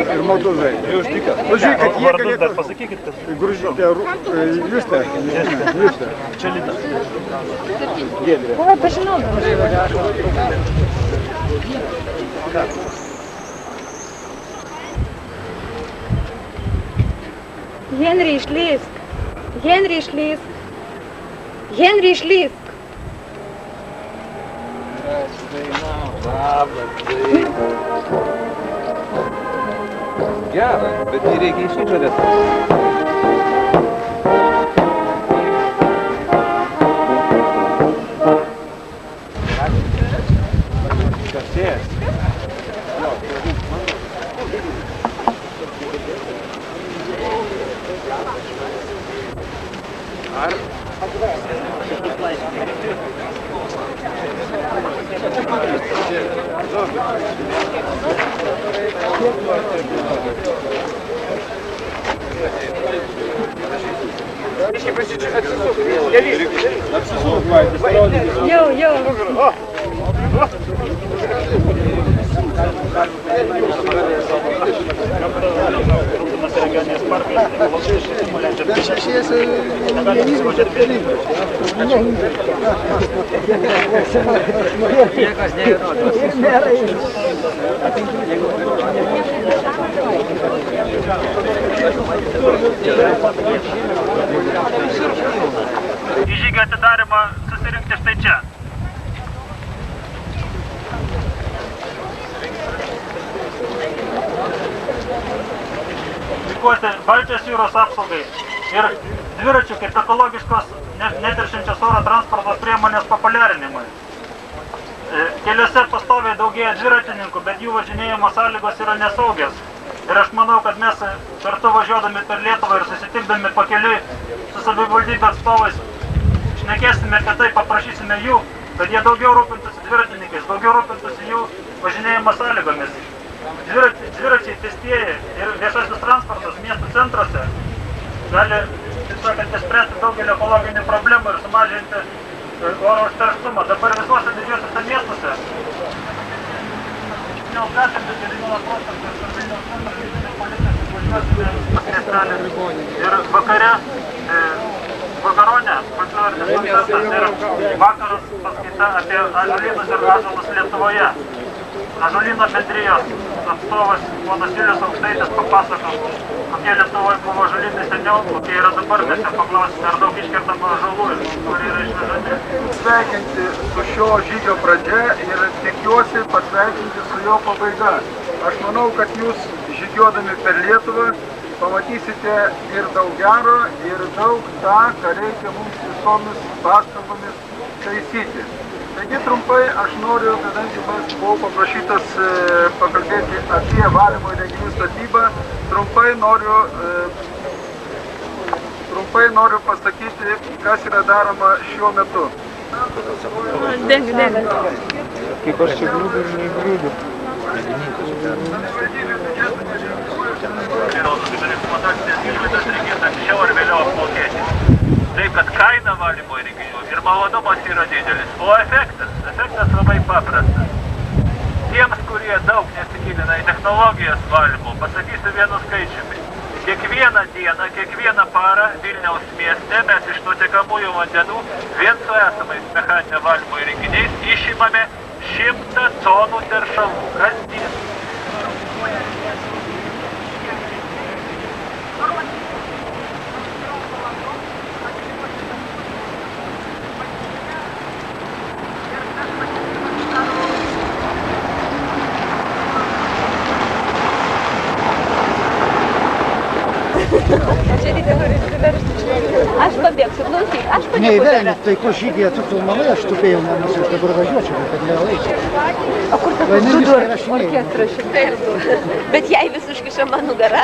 Ir Malduzai. Pažiūrėkit, jie galėtų... Pasakykit, kad... Gružite, Justė. Čia Lita. Giedrė. Oi, pažinau. Henry, išlysk. Henry, išlysk. Henry, išlysk. Gerai, bet jį reikia išsižadėti. Jau. Į žygio atidarymą susirinkti štai čia. Dėkoti Baltijos jūros apsaugai ir dviračių kaip ekologiškos neteršiančios oro transporto priemonės populiarinimui. Keliuose pastoviai daugėja dviratininkų, bet jų važinėjimo sąlygos yra nesaugios. Ir aš manau, kad mes kartu važiuodami per Lietuvą ir susitikdami pakeliui su savivaldybių atstovais šnekėsime apie tai, paprašysime jų, kad jie daugiau rūpintųsi dviratininkais, daugiau rūpintųsi jų važinėjimo sąlygomis. Dviračiai, pėstieji ir viešasis transportas miestų centruose gali, taip sakant, išspręsti daugelį ekologinių problemų ir sumažinti oro užterštumą. Dabar visuose didžiuosiuose miestuose ir vakare Vakarone folklorinis koncertas ir vakaras paskaita apie ąžuolynus ir ąžuolus Lietuvoje. Ąžuolyno bendrijos atstovas ponas Julius Aukštaitis papasakos, kokie Lietuvoje buvo ąžuolynai seniau, kokie yra dabar, nes ir paklausime, ar daug iškertama ąžuolų ir kur yra išvežami. Sveikinti su šio žygio pradžia ir tikiuosi pasveikinti su jo pabaiga. Aš manau, kad jūs žygiuodami per Lietuvą pamatysite ir daug gero, ir daug tą, ką reikia mums visomis pastangomis taisyti. Taigi trumpai aš noriu, kadangi buvau paprašytas pakalbėti apie valymo įrenginių statybą, trumpai noriu pasakyti, kas yra daroma šiuo metu. Deng. Kaip aš čia grūdu ir negrūdu. Išlaidas reikės anksčiau ar vėliau apmokėti. Taip, kad kaina valymo įrenginių ir malonumas yra didelis, o efektas labai paprastas. Tiems, kurie daug nesigilina į technologijas valymo, pasakysiu vienu skaičiumi. Kiekvieną dieną, kiekvieną parą Vilniaus mieste mes iš nutekamųjų vandenų vien su esamais mechaninio valymo įrenginiais išimame 100 tonų teršalų kasdien. Aš pabėgsiu, klausyk, aš padėku tave. Neįvelnit, tai ko žygiai tu filmavai, aš tupėjau namus, aš dabar važiuočiau, kad nelaikčiau. O kur tas orkestras šitai? Bet jai vis užkišama nugara.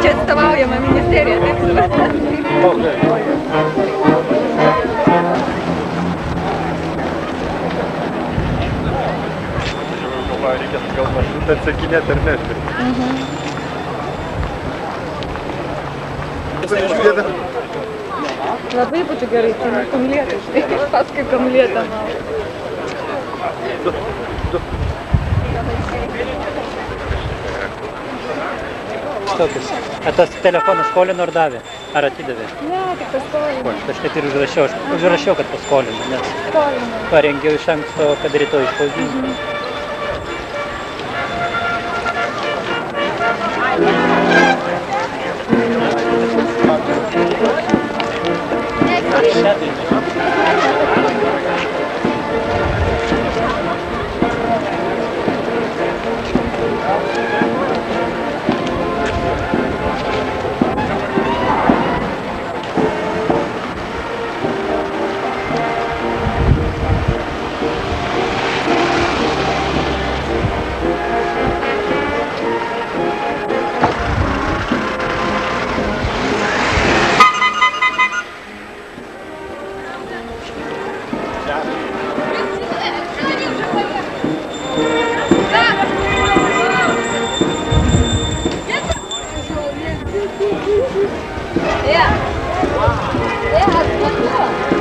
Čia atstovaujama ministerija, taip? Reikės gal maršrutą atsakinėti ar ne? Labai būtų gerai, tai kamlietą, štai paskui kamlietą mal. A tas telefonas skolino ar davė? Ar atidavė? Ne, tik paskolino. Aš taip ir užrašiau, kad paskolino, nes Skolino. parengiau iš anksto, kad rytoj išspausdinsiu. Ja, hat